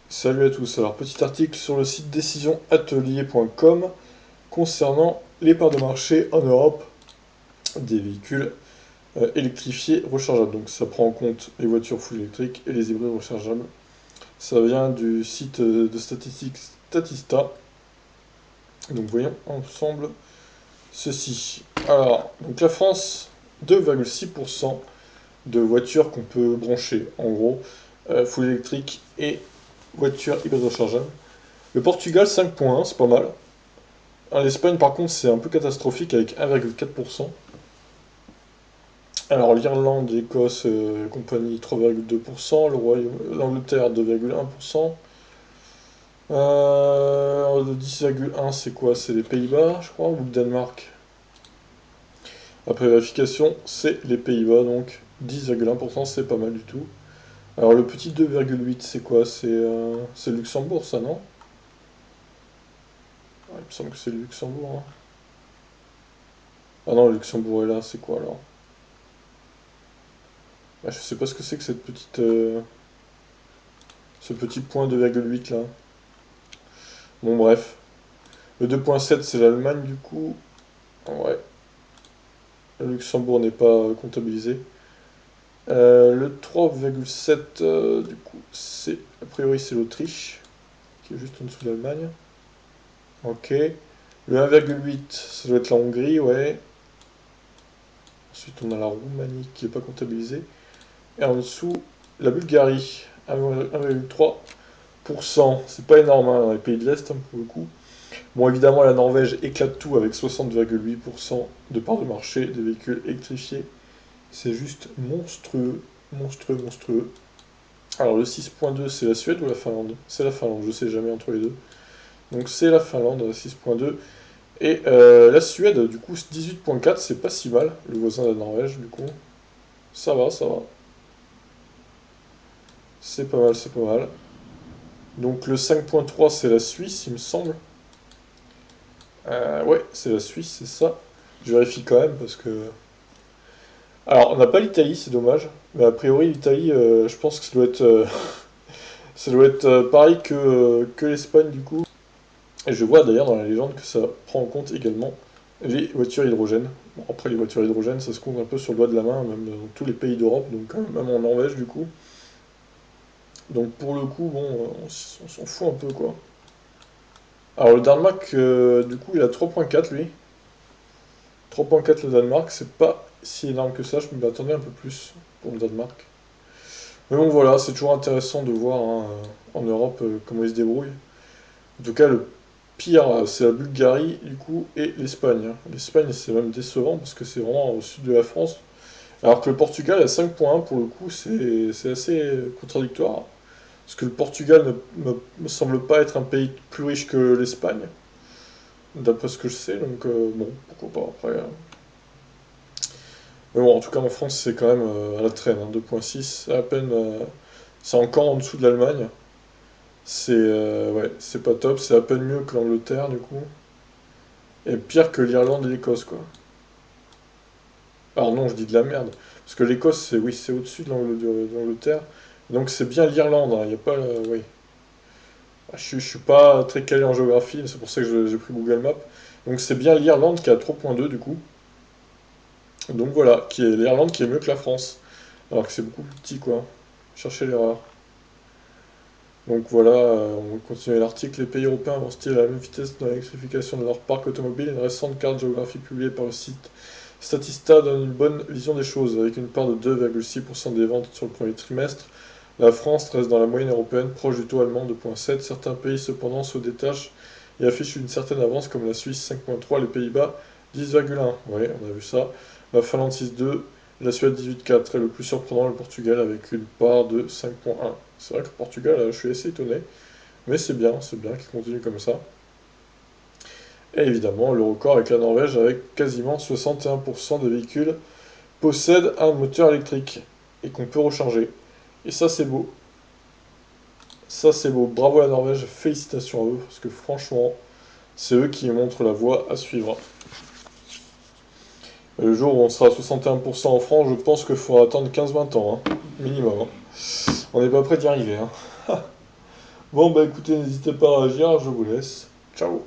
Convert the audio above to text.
Salut à tous, alors petit article sur le site décisionatelier.com concernant les parts de marché en Europe des véhicules électrifiés rechargeables. Donc ça prend en compte les voitures full électriques et les hybrides rechargeables. Ça vient du site de statistiques Statista. Donc voyons ensemble ceci. Alors, donc la France, 2,6% de voitures qu'on peut brancher, en gros, full électrique et voitures hybrides rechargeables. Le Portugal, 5,1, c'est pas mal. L'Espagne, par contre, c'est un peu catastrophique avec 1,4%. Alors, l'Irlande, l'Écosse, compagnie, 3,2%. L'Angleterre, 2,1%. Le 10,1, c'est quoi? C'est les Pays-Bas, je crois, ou le Danemark? Après vérification, c'est les Pays-Bas, donc 10,1%, c'est pas mal du tout. Alors, le petit 2,8, c'est quoi? C'est le Luxembourg, ça, non? Ouais, il me semble que c'est le Luxembourg, hein. Ah non, le Luxembourg est là, c'est quoi alors? Ah, je sais pas ce que c'est que cette petite, ce petit point 2,8 là. Bon, bref. Le 2,7 c'est l'Allemagne du coup. Ouais, le Luxembourg n'est pas comptabilisé. Le 3,7 du coup, c'est a priori c'est l'Autriche qui est juste en dessous de l'Allemagne. Ok. Le 1,8 ça doit être la Hongrie, ouais. Ensuite on a la Roumanie qui n'est pas comptabilisée. Et en dessous, la Bulgarie, 1,3%. C'est pas énorme hein, dans les pays de l'Est hein, pour le coup. Bon, évidemment, la Norvège éclate tout avec 60,8% de part de marché des véhicules électrifiés. C'est juste monstrueux, monstrueux, monstrueux. Alors, le 6,2, c'est la Suède ou la Finlande? C'est la Finlande, je sais jamais entre les deux. Donc, c'est la Finlande, 6,2. Et la Suède, du coup, 18,4, c'est pas si mal, le voisin de la Norvège, du coup. Ça va, ça va. C'est pas mal, c'est pas mal. Donc, le 5,3, c'est la Suisse, il me semble. Ouais, c'est la Suisse, c'est ça. Je vérifie quand même parce que alors, on n'a pas l'Italie, c'est dommage. Mais a priori, l'Italie, je pense que ça doit être pareil que l'Espagne, du coup. Et je vois d'ailleurs dans la légende que ça prend en compte également les voitures hydrogène. Bon, après, les voitures hydrogène, ça se compte un peu sur le doigt de la main, même dans tous les pays d'Europe, donc même en Norvège, du coup. Donc, pour le coup, bon, on s'en fout un peu, quoi. Alors, le Danemark, du coup, il a 3,4 lui. 3,4 le Danemark, c'est pas si énorme que ça, je m'attendais un peu plus pour le Danemark. Mais bon, voilà, c'est toujours intéressant de voir hein, en Europe comment ils se débrouillent. En tout cas, le pire, c'est la Bulgarie, du coup, et l'Espagne, hein. L'Espagne, c'est même décevant parce que c'est vraiment au sud de la France. Alors que le Portugal a 5,1 pour le coup, c'est assez contradictoire. Parce que le Portugal me semble pas être un pays plus riche que l'Espagne, d'après ce que je sais, donc bon, pourquoi pas après. Mais bon, en tout cas, en France, c'est quand même à la traîne, hein, 2,6, c'est à peine. C'est encore en dessous de l'Allemagne. C'est ouais, c'est pas top, c'est à peine mieux que l'Angleterre du coup. Et pire que l'Irlande et l'Écosse quoi. Alors non, je dis de la merde. Parce que l'Écosse, c'est oui, c'est au-dessus de l'Angleterre. Donc c'est bien l'Irlande, il n'y a pas oui. Ah, je suis pas très calé en géographie, c'est pour ça que j'ai pris Google Maps. Donc c'est bien l'Irlande qui a 3,2 du coup. Donc voilà, qui est l'Irlande qui est mieux que la France. Alors que c'est beaucoup plus petit quoi. Cherchez l'erreur. Donc voilà, on va continuer l'article. Les pays européens avancent-ils à la même vitesse dans l'électrification de leur parc automobile? Une récente carte géographique publiée par le site Statista donne une bonne vision des choses. Avec une part de 2,6% des ventes sur le premier trimestre, la France reste dans la moyenne européenne, proche du taux allemand de 2,7. Certains pays cependant se détachent et affichent une certaine avance comme la Suisse 5,3, les Pays-Bas 10,1. Oui, on a vu ça. La Finlande 6,2, la Suède 18,4 et le plus surprenant le Portugal avec une part de 5,1. C'est vrai que le Portugal, je suis assez étonné, mais c'est bien qu'il continue comme ça. Et évidemment, le record avec la Norvège avec quasiment 61% des véhicules possèdent un moteur électrique et qu'on peut recharger. Et ça c'est beau. Ça c'est beau. Bravo à la Norvège, félicitations à eux, parce que franchement, c'est eux qui montrent la voie à suivre. Le jour où on sera à 61% en France, je pense qu'il faudra attendre 15-20 ans, hein, minimum, hein. On n'est pas prêt d'y arriver, hein. Bon, bah écoutez, n'hésitez pas à réagir, je vous laisse. Ciao.